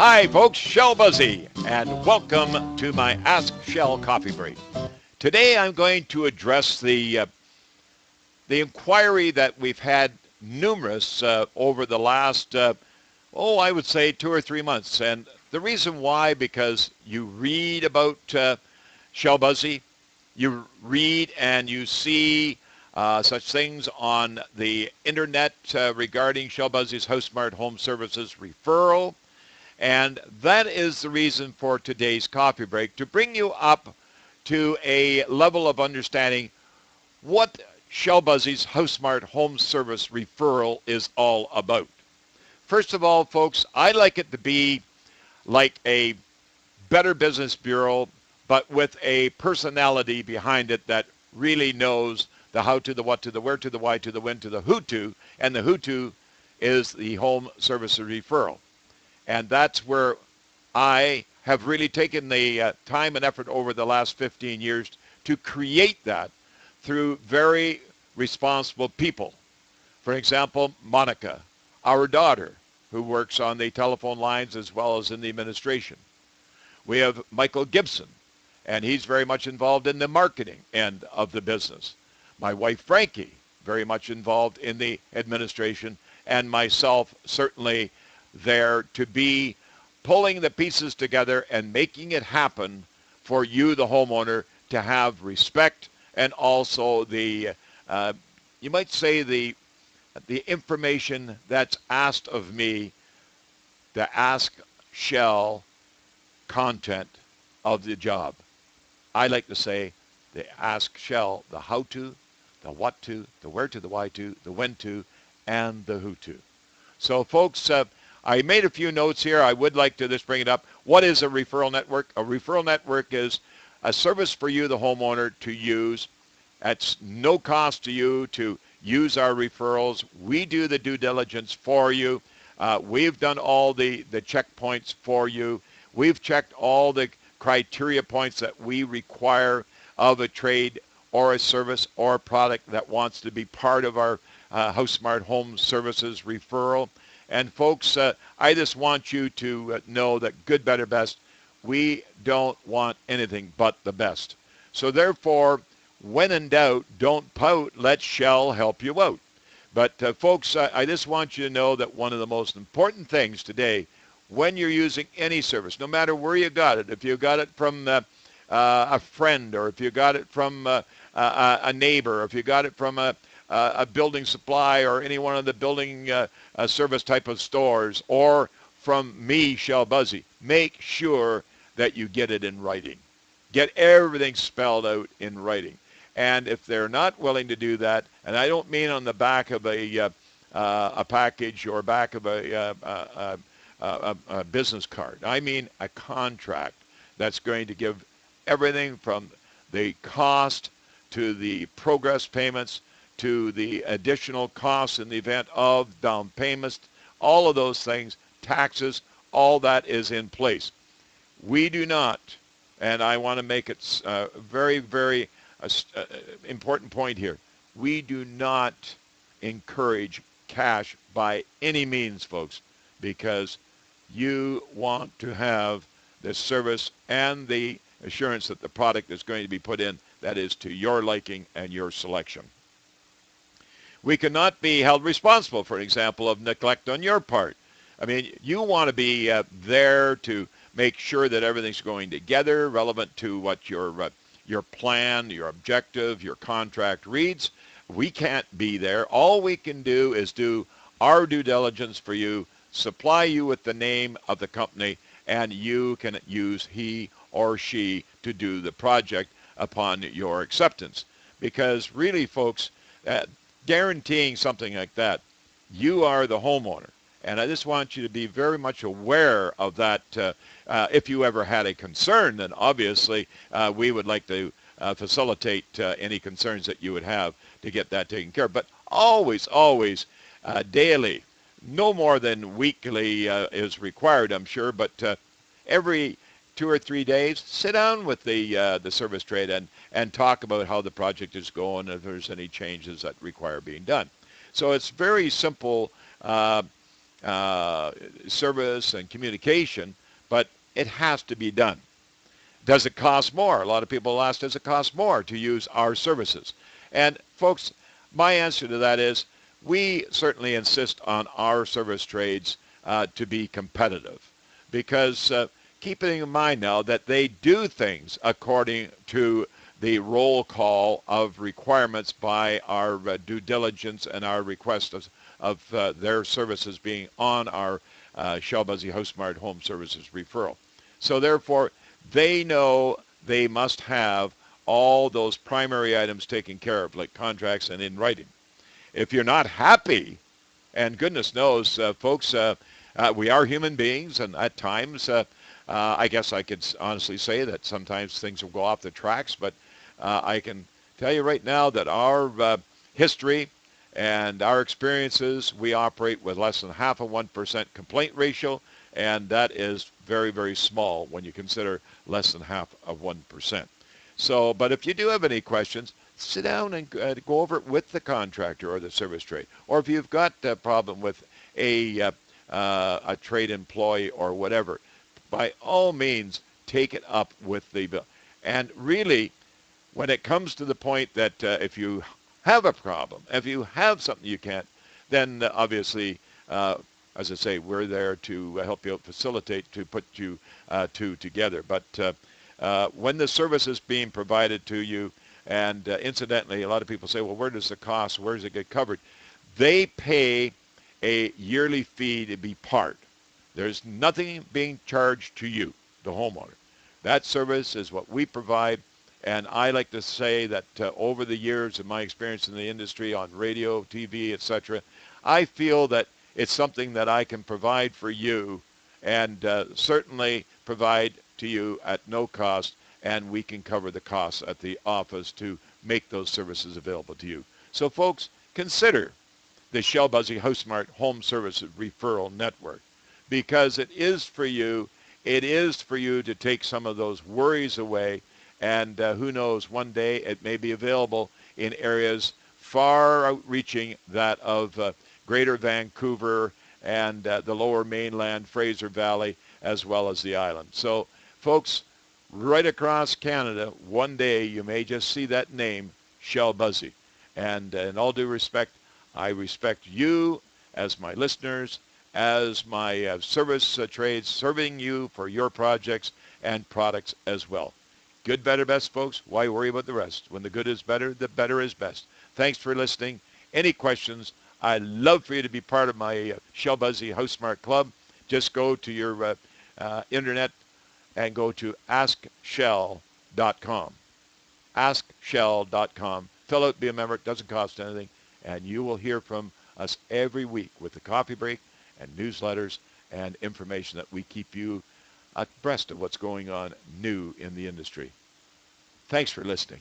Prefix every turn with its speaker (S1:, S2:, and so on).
S1: Hi, folks. Shell Busey, and welcome to my Ask Shell coffee break. Today, I'm going to address the inquiry that we've had numerous over the last, I would say 2 or 3 months. And the reason why, because you read about Shell Busey, you read and you see such things on the internet regarding Shell Busey's HouseSmart Home Services referral. And that is the reason for today's coffee break, to bring you up to a level of understanding what Shell Busey's HouseSmart Home Service referral is all about. First of all, folks, I like it to be like a Better Business Bureau, but with a personality behind it that really knows the how to, the what to, the where to, the why to, the when to, the who to, and the who to is the home service referral. And that's where I have really taken the time and effort over the last 15 years to create that through very responsible people. For example, Monica, our daughter, who works on the telephone lines as well as in the administration. We have Michael Gibson, and he's very much involved in the marketing end of the business. My wife, Frankie, very much involved in the administration, and myself certainly there to be pulling the pieces together and making it happen for you, the homeowner, to have respect and also the, you might say the information that's asked of me, the Ask Shell content of the job. I like to say the Ask Shell, the how to, the what to, the where to, the why to, the when to, and the who to. So folks, I made a few notes here. I would like to just bring it up. What is a referral network? A referral network is a service for you, the homeowner, to use. At no cost to you to use our referrals. We do the due diligence for you. We've done all the checkpoints for you. We've checked all the criteria points that we require of a trade or a service or a product that wants to be part of our HouseSmart Home Services referral. And folks, I just want you to know that good, better, best, we don't want anything but the best. So therefore, when in doubt, don't pout. Let Shell help you out. But folks, I just want you to know that one of the most important things today, when you're using any service, no matter where you got it, if you got it from a friend, or if you got it from a neighbor, or if you got it from a building supply or any one of the building service type of stores, or from me, Shell Busey, make sure that you get it in writing. Get everything spelled out in writing. And if they're not willing to do that, and I don't mean on the back of a package or back of a business card, I mean a contract that's going to give everything from the cost to the progress payments to the additional costs in the event of down payments, all of those things, taxes, all that is in place. We do not, and I want to make it very, very important point here, we do not encourage cash by any means, folks, because you want to have the service and the assurance that the product is going to be put in that is to your liking and your selection. We cannot be held responsible, for example, of neglect on your part. I mean, you want to be there to make sure that everything's going together, relevant to what your plan, your objective, your contract reads. We can't be there. All we can do is do our due diligence for you, supply you with the name of the company, and you can use he or she to do the project upon your acceptance. Because really, folks, guaranteeing something like that, you are the homeowner. And I just want you to be very much aware of that. If you ever had a concern, then obviously we would like to facilitate any concerns that you would have to get that taken care of. But always, always daily, no more than weekly is required, I'm sure, but every 2 or 3 days, sit down with the service trade and talk about how the project is going, if there's any changes that require being done. So it's very simple uh, service and communication, but it has to be done. Does it cost more? A lot of people ask, does it cost more to use our services? And folks, my answer to that is we certainly insist on our service trades to be competitive because keeping in mind now that they do things according to the roll call of requirements by our due diligence and our request of their services being on our Shell Busey HouseSmart Home Services referral. So therefore, they know they must have all those primary items taken care of, like contracts and in writing. If you're not happy, and goodness knows, folks, we are human beings, and at times, I guess I could honestly say that sometimes things will go off the tracks, but I can tell you right now that our history and our experiences, we operate with less than half a 1% complaint ratio, and that is very, very small when you consider less than half of 1%. So, but if you do have any questions, sit down and go over it with the contractor or the service trade. Or if you've got a problem with a trade employee or whatever, by all means, take it up with the bill. And really, when it comes to the point that if you have a problem, if you have something you can't, then obviously, as I say, we're there to help you out, facilitate, to put you two together. But when the service is being provided to you, and incidentally, a lot of people say, well, where does the cost, where does it get covered? They pay a yearly fee to be part. There's nothing being charged to you, the homeowner. That service is what we provide. And I like to say that over the years of my experience in the industry on radio, TV, etc., I feel that it's something that I can provide for you and certainly provide to you at no cost, and we can cover the costs at the office to make those services available to you. So folks, consider the Shell Busey HouseSmart Home Services Referral Network because it is for you. It is for you to take some of those worries away. And who knows, one day it may be available in areas far outreaching that of Greater Vancouver and the Lower Mainland, Fraser Valley, as well as the island. So, folks, right across Canada, one day you may just see that name, Shell Busey. And in all due respect, I respect you as my listeners, as my service trades, serving you for your projects and products as well. Good, better, best, folks. Why worry about the rest? When the good is better, the better is best. Thanks for listening. Any questions? I'd love for you to be part of my Shell Busey HouseSmart Club. Just go to your internet and go to askshell.com. Askshell.com. Fill out, be a member. It doesn't cost anything. And you will hear from us every week with the coffee break and newsletters and information that we keep you abreast of what's going on new in the industry. Thanks for listening.